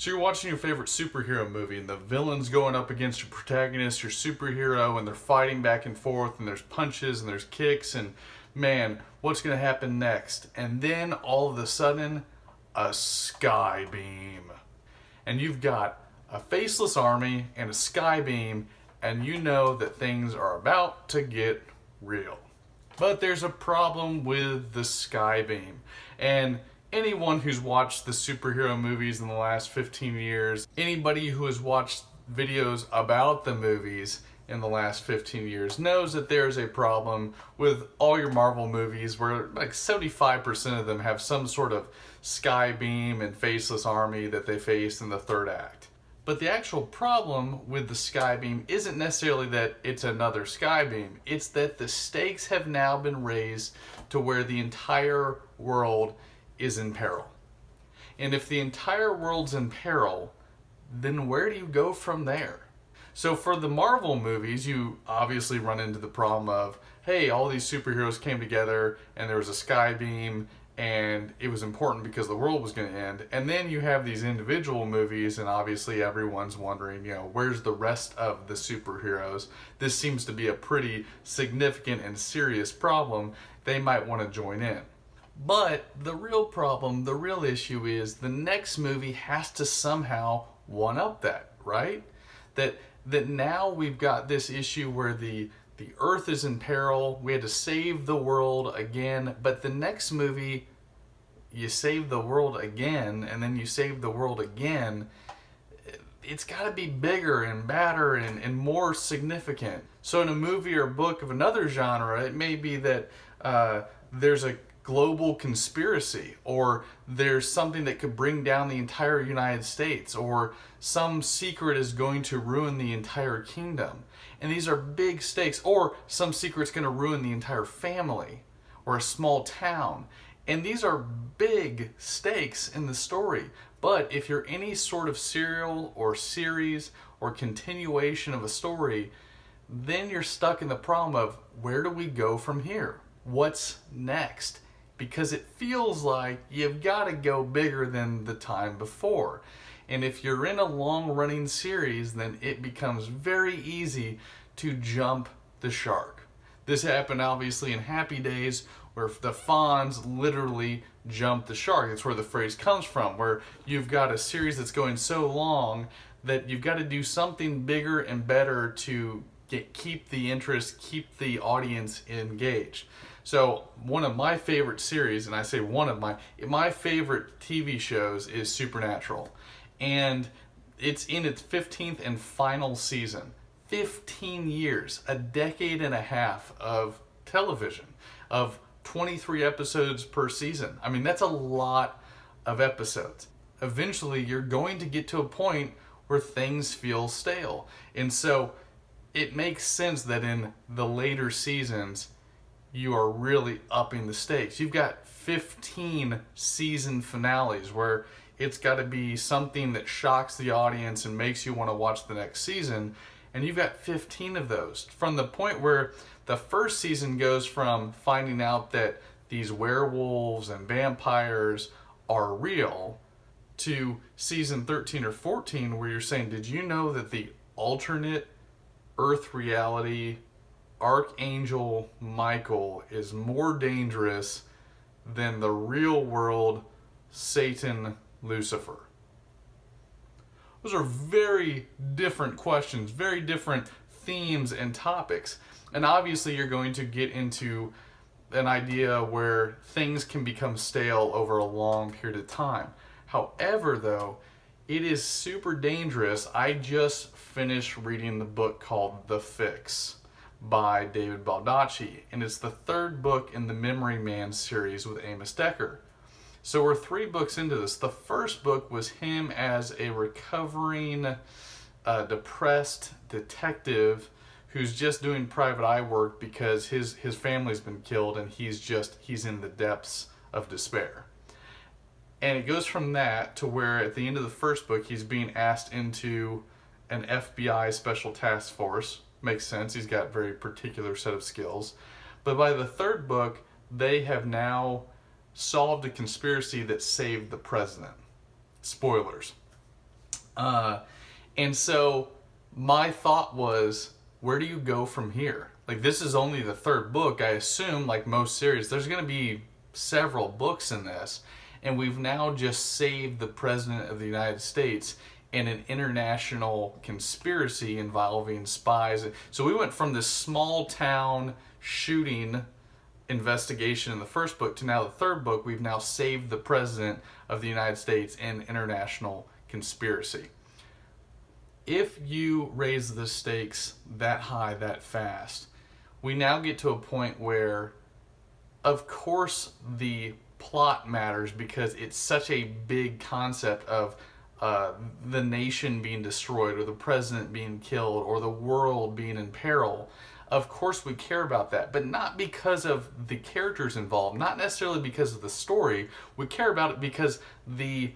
So you're watching your favorite superhero movie and the villain's going up against your protagonist, your superhero, and they're fighting back and forth and there's punches and there's kicks and man, what's going to happen next? And then all of a sudden, a sky beam. And you've got a faceless army and a sky beam and you know that things are about to get real. But there's a problem with the sky beam. And anyone who's watched the superhero movies in the last 15 years, anybody who has watched videos about the movies in the last 15 years knows that there's a problem with all your Marvel movies where like 75% of them have some sort of sky beam and faceless army that they face in the third act. But the actual problem with the sky beam isn't necessarily that it's another sky beam. It's that the stakes have now been raised to where the entire world is in peril. And if the entire world's in peril, then where do you go from there? So for the Marvel movies, you obviously run into the problem of, hey, all these superheroes came together and there was a sky beam and it was important because the world was going to end. And then you have these individual movies and obviously everyone's wondering, where's the rest of the superheroes? This seems to be a pretty significant and serious problem. They might want to join in. But the real problem, the real issue is the next movie has to somehow one-up that, right? That now we've got this issue where the Earth is in peril, we had to save the world again, but the next movie, you save the world again, and then you save the world again. It's got to be bigger and badder and more significant. So in a movie or book of another genre, it may be that there's a global conspiracy, or there's something that could bring down the entire United States, or some secret is going to ruin the entire kingdom. And these are big stakes, or some secret's going to ruin the entire family or a small town. And these are big stakes in the story. But if you're any sort of serial or series or continuation of a story, then you're stuck in the problem of where do we go from here? What's next? Because it feels like you've got to go bigger than the time before. And if you're in a long-running series, then it becomes very easy to jump the shark. This happened obviously in Happy Days, where the Fonz literally jumped the shark. That's where the phrase comes from, where you've got a series that's going so long that you've got to do something bigger and better to keep the interest, keep the audience engaged. So one of my favorite series, and I say one of my favorite TV shows is Supernatural. And it's in its 15th and final season. 15 years, a decade and a half of television, of 23 episodes per season. I mean, that's a lot of episodes. Eventually, you're going to get to a point where things feel stale. And so it makes sense that in the later seasons, you are really upping the stakes. You've got 15 season finales where it's got to be something that shocks the audience and makes you want to watch the next season. And you've got 15 of those. From the point where the first season goes from finding out that these werewolves and vampires are real to season 13 or 14 where you're saying, did you know that the alternate Earth reality Archangel Michael is more dangerous than the real world Satan Lucifer? Those are very different questions, very different themes and topics. And obviously you're going to get into an idea where things can become stale over a long period of time. However, though, it is super dangerous. I just finished reading the book called The Fix by David Baldacci, and it's the third book in the Memory Man series with Amos Decker. So we're 3 books into this. The first book was him as a recovering, depressed detective who's just doing private eye work because his family's been killed and he's in the depths of despair. And it goes from that to where at the end of the first book he's being asked into an FBI special task force. Makes sense, he's got a very particular set of skills. But by the third book, they have now solved a conspiracy that saved the president. Spoilers. And so my thought was, where do you go from here? Like, this is only the third book. I assume, like most series, there's going to be several books in this. And we've now just saved the President of the United States in an international conspiracy involving spies. So we went from this small town shooting investigation in the first book to now the third book. We've now saved the President of the United States in international conspiracy. If you raise the stakes that high, that fast, we now get to a point where, of course, the plot matters because it's such a big concept of the nation being destroyed or the president being killed or the world being in peril. Of course we care about that, but not because of the characters involved, not necessarily because of the story. We care about it because the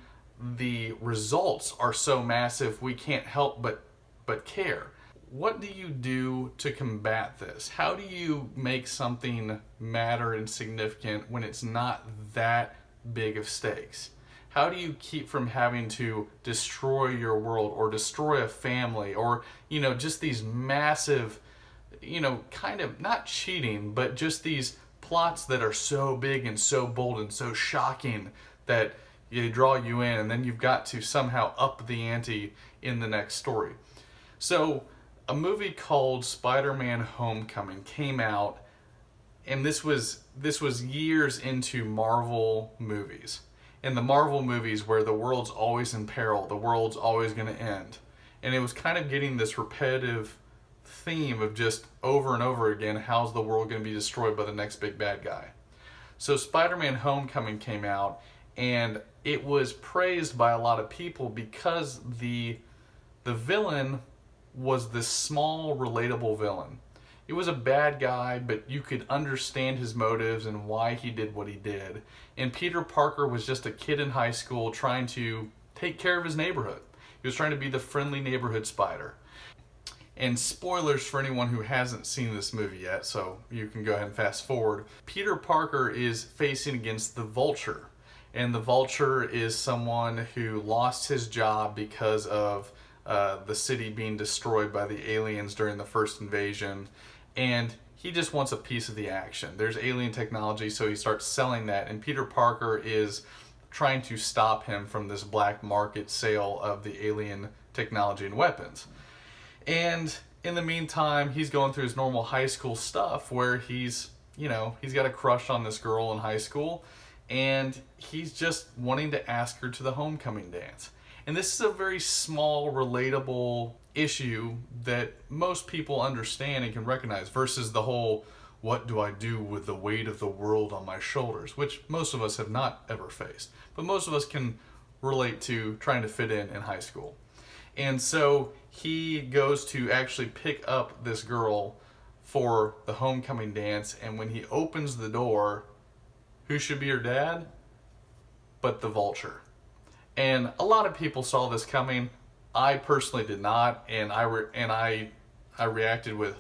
results are so massive we can't help but care. What do you do to combat this? How do you make something matter and significant when it's not that big of stakes? How do you keep from having to destroy your world or destroy a family or, just these massive, kind of not cheating, but just these plots that are so big and so bold and so shocking that they draw you in, and then you've got to somehow up the ante in the next story. So a movie called Spider-Man Homecoming came out, and this was years into Marvel movies. In the Marvel movies where the world's always in peril, the world's always going to end. And it was kind of getting this repetitive theme of just over and over again, how's the world going to be destroyed by the next big bad guy? So Spider-Man Homecoming came out, and it was praised by a lot of people because the villain was this small, relatable villain. He was a bad guy, but you could understand his motives and why he did what he did. And Peter Parker was just a kid in high school trying to take care of his neighborhood. He was trying to be the friendly neighborhood spider. And spoilers for anyone who hasn't seen this movie yet, so you can go ahead and fast forward. Peter Parker is facing against the Vulture. And the Vulture is someone who lost his job because of the city being destroyed by the aliens during the first invasion. And he just wants a piece of the action. There's alien technology, so he starts selling that. And Peter Parker is trying to stop him from this black market sale of the alien technology and weapons. And in the meantime, he's going through his normal high school stuff where he's got a crush on this girl in high school, and he's just wanting to ask her to the homecoming dance. And this is a very small, relatable issue that most people understand and can recognize versus the whole, what do I do with the weight of the world on my shoulders, which most of us have not ever faced. But most of us can relate to trying to fit in high school. And so he goes to actually pick up this girl for the homecoming dance, and when he opens the door, who should be her dad but the Vulture? And a lot of people saw this coming. I personally did not, and I reacted with,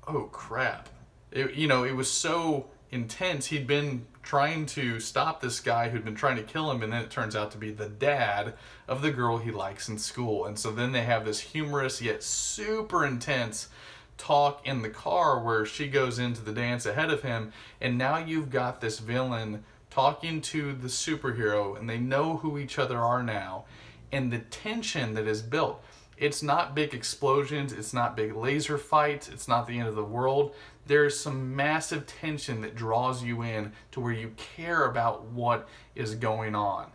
oh crap. It was so intense. He'd been trying to stop this guy who'd been trying to kill him, and then it turns out to be the dad of the girl he likes in school. And so then they have this humorous yet super intense talk in the car where she goes into the dance ahead of him, and now you've got this villain talking to the superhero, and they know who each other are now. And the tension that is built, it's not big explosions, it's not big laser fights, it's not the end of the world. There's some massive tension that draws you in to where you care about what is going on.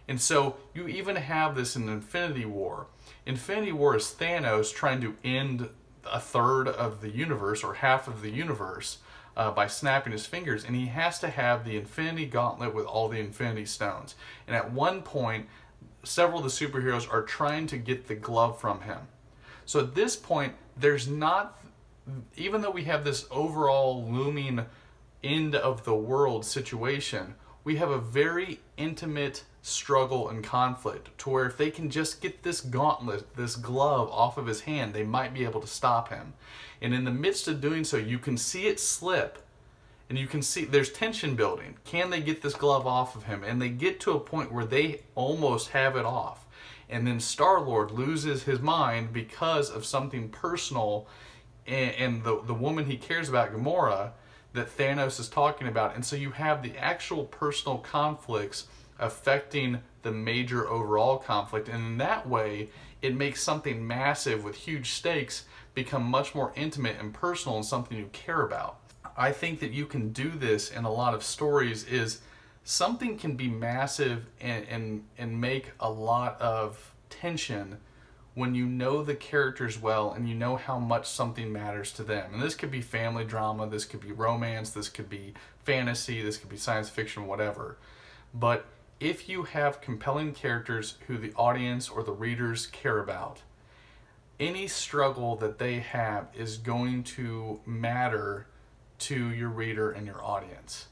And so you even have this in Infinity War. Infinity War is Thanos trying to end a third of the universe or half of the universe by snapping his fingers, and he has to have the Infinity Gauntlet with all the Infinity Stones. And at one point, several of the superheroes are trying to get the glove from him. So at this point, there's not, even though we have this overall looming end of the world situation, we have a very intimate struggle and conflict to where if they can just get this gauntlet, this glove off of his hand, they might be able to stop him. And in the midst of doing so, you can see it slip, and you can see there's tension building. Can they get this glove off of him? And they get to a point where they almost have it off. and then Star-Lord loses his mind because of something personal, and the woman he cares about, Gamora, that Thanos is talking about. And so you have the actual personal conflicts affecting the major overall conflict, and in that way it makes something massive with huge stakes become much more intimate and personal and something you care about. I think that you can do this in a lot of stories. Is something can be massive and make a lot of tension when you know the characters well and you know how much something matters to them. And this could be family drama, this could be romance, this could be fantasy, this could be science fiction, whatever. But if you have compelling characters who the audience or the readers care about, any struggle that they have is going to matter to your reader and your audience.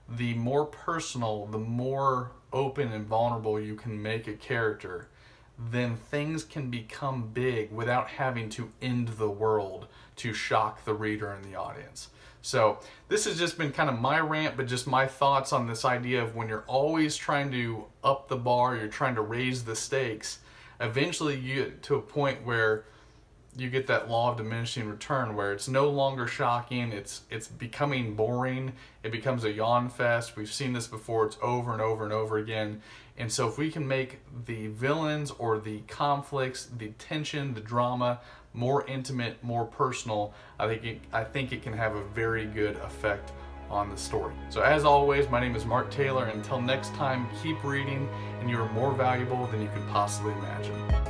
The more personal, the more open and vulnerable you can make a character, then things can become big without having to end the world to shock the reader and the audience. So this has just been kind of my rant, but just my thoughts on this idea of when you're always trying to up the bar, you're trying to raise the stakes, eventually you get to a point where you get that law of diminishing return, where it's no longer shocking, it's becoming boring, it becomes a yawn fest. We've seen this before, it's over and over and over again. And so if we can make the villains or the conflicts, the tension, the drama more intimate, more personal, I think it can have a very good effect on the story. So as always, my name is Mark Taylor. Until next time, keep reading, and you are more valuable than you could possibly imagine.